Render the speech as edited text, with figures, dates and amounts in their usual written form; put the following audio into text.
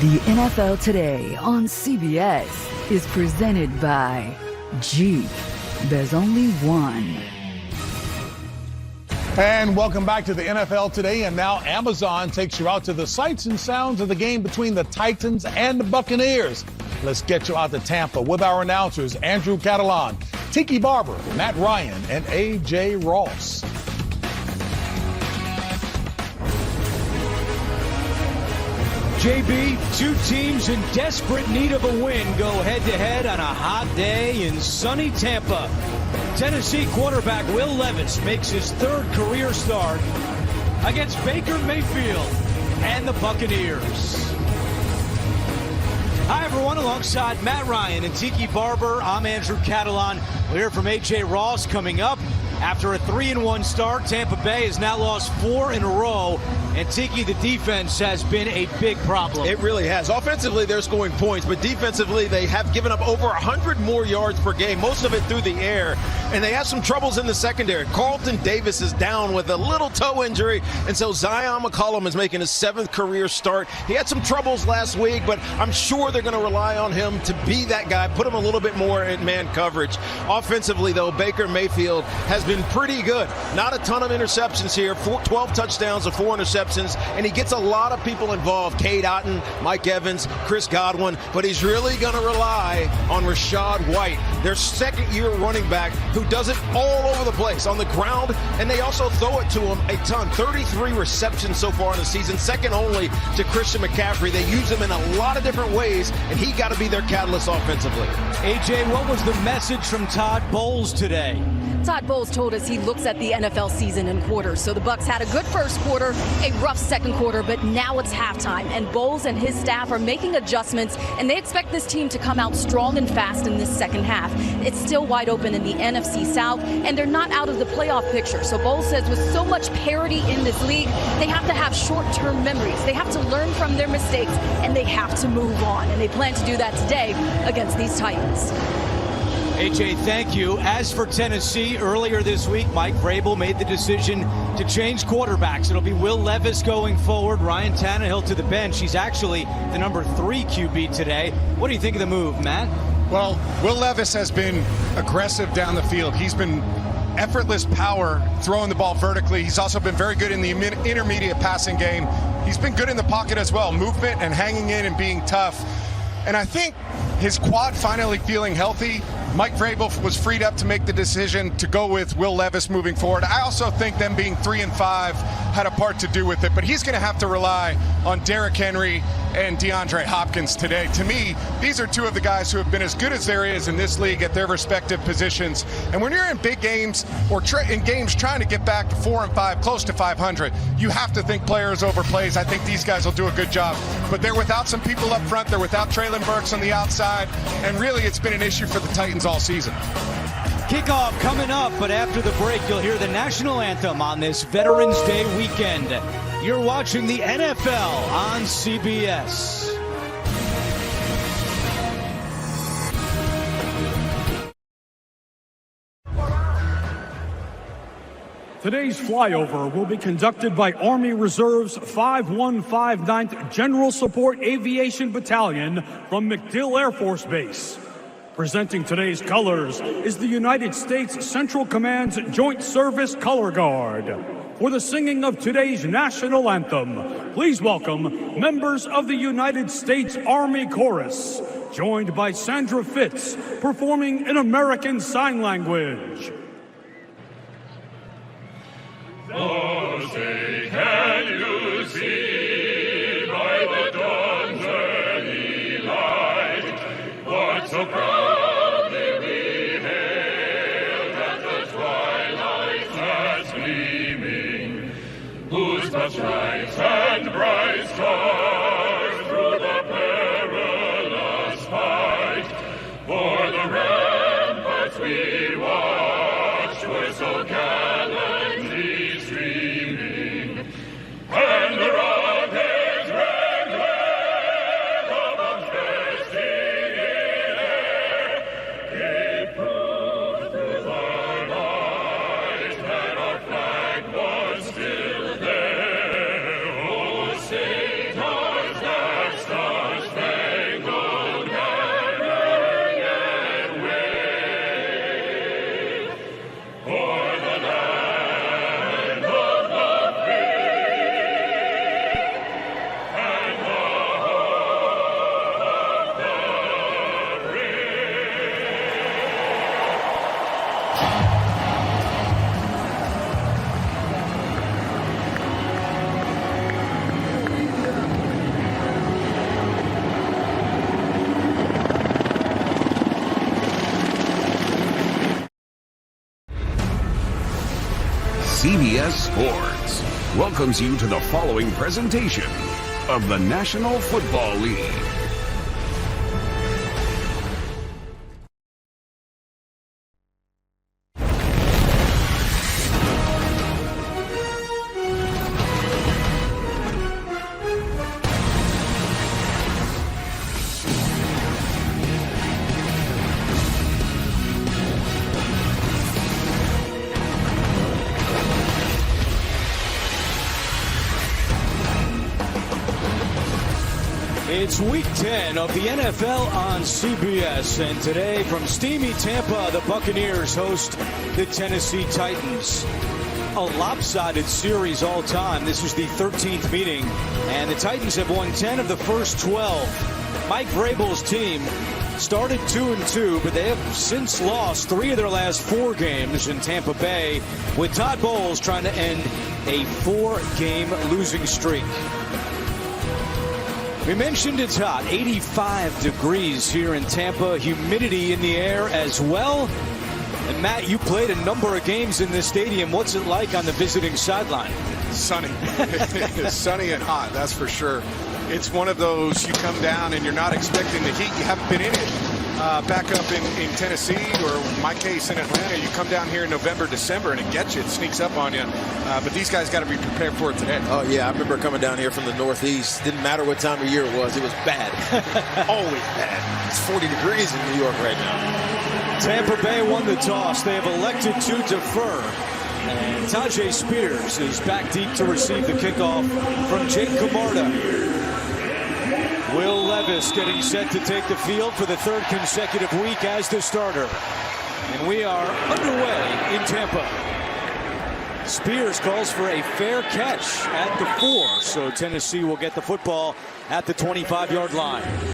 The NFL Today on CBS is presented by Jeep. There's only one. And welcome back to the NFL Today. And now Amazon takes you out to the sights and sounds of the game between the Titans and the Buccaneers. Let's get you out to Tampa with our announcers, Andrew Catalan, Tiki Barber, Matt Ryan, and A.J. Ross. JB, two teams in desperate need of a win go head-to-head on a hot day in sunny Tampa. Tennessee quarterback Will Levis makes his third career start against Baker Mayfield and the Buccaneers. Hi, everyone. Alongside Matt Ryan and Tiki Barber, I'm Andrew Catalan. We'll hear from A.J. Ross coming up. After a 3-1 start, Tampa Bay has now lost 4 in a row. And Tiki, the defense has been a big problem. It really has. Offensively, they're scoring points, but defensively, they have given up over 100 more yards per game, most of it through the air. And they have some troubles in the secondary. Carlton Davis is down with a little toe injury, and so Zion McCollum is making his 7th career start. He had some troubles last week, but I'm sure they're going to rely on him to be that guy, put him a little bit more in man coverage. Offensively, though, Baker Mayfield has been pretty good. Not a ton of interceptions here, 12 touchdowns and 4 interceptions. And he gets a lot of people involved. Cade Otton, Mike Evans, Chris Godwin, but he's really going to rely on Rachaad White, their second-year running back, who does it all over the place on the ground, and they also throw it to him a ton. 33 receptions so far in the season, second only to Christian McCaffrey. They use him in a lot of different ways, and he got to be their catalyst offensively. AJ, what was the message from Todd Bowles today? Todd Bowles told us he looks at the NFL season in quarters. So the Bucs had a good first quarter, a rough second quarter, but now it's halftime. And Bowles and his staff are making adjustments, and they expect this team to come out strong and fast in this second half. It's still wide open in the NFC South, and they're not out of the playoff picture. So Bowles says with so much parity in this league, they have to have short-term memories. They have to learn from their mistakes, and they have to move on. And they plan to do that today against these Titans. AJ, thank you. As for Tennessee, earlier this week, Mike Vrabel made the decision to change quarterbacks. It'll be Will Levis going forward, Ryan Tannehill to the bench. He's actually the number 3 QB today. What do you think of the move, Matt? Well, Will Levis has been aggressive down the field. He's been effortless power throwing the ball vertically. He's also been very good in the intermediate passing game. He's been good in the pocket as well, movement and hanging in and being tough. And I think his quad finally feeling healthy. Mike Vrabel was freed up to make the decision to go with Will Levis moving forward. I also think them being 3-5 had a part to do with it, but he's going to have to rely on Derrick Henry and DeAndre Hopkins today. To me, these are two of the guys who have been as good as there is in this league at their respective positions. And when you're in big games or in games trying to get back to 4-5, close to 500, you have to think players over plays. I think these guys will do a good job. But they're without some people up front. They're without Treylon Burks on the outside. And really, it's been an issue for the Titans all season. Kickoff coming up, but after the break, you'll hear the national anthem on this Veterans Day weekend. You're watching the NFL on CBS. Today's flyover will be conducted by Army Reserve's 5159th General Support Aviation Battalion from MacDill Air Force Base. Presenting today's colors is the United States Central Command's Joint Service Color Guard. For the singing of today's national anthem, please welcome members of the United States Army Chorus, joined by Sandra Fitz, performing in American Sign Language. Oh, say, can you see by the dawn's early light what so proudly we hailed at the twilight's last gleaming, whose the stripes and bright stars through the perilous fight for the ramparts we watched were so gallantly streaming, CBS Sports welcomes you to the following presentation of the National Football League. It's week 10 of the NFL on CBS, and today from steamy Tampa, the Buccaneers host the Tennessee Titans. A lopsided series all time. This was the 13th meeting, and the Titans have won 10 of the first 12. Mike Vrabel's team started 2-2, but they have since lost 3 of their last 4 games in Tampa Bay, with Todd Bowles trying to end a 4-game losing streak. We mentioned it's hot, 85 degrees here in Tampa, humidity in the air as well. And Matt, you played a number of games in this stadium. What's it like on the visiting sideline? Sunny. It's sunny and hot, that's for sure. It's one of those, you come down and you're not expecting the heat. You haven't been in it. Back up in Tennessee, or in my case in Atlanta, you come down here in November, December, and it gets you. It sneaks up on you. But these guys got to be prepared for it today. Oh, yeah. I remember coming down here from the Northeast. Didn't matter what time of year it was bad. Always bad. It's 40 degrees in New York right now. Tampa Bay won the toss. They have elected to defer. And Tajay Spears is back deep to receive the kickoff from Jake Camarda. Will Levis getting set to take the field for the 3rd consecutive week as the starter. And we are underway in Tampa. Spears calls for a fair catch at the 4, so Tennessee will get the football at the 25-yard line.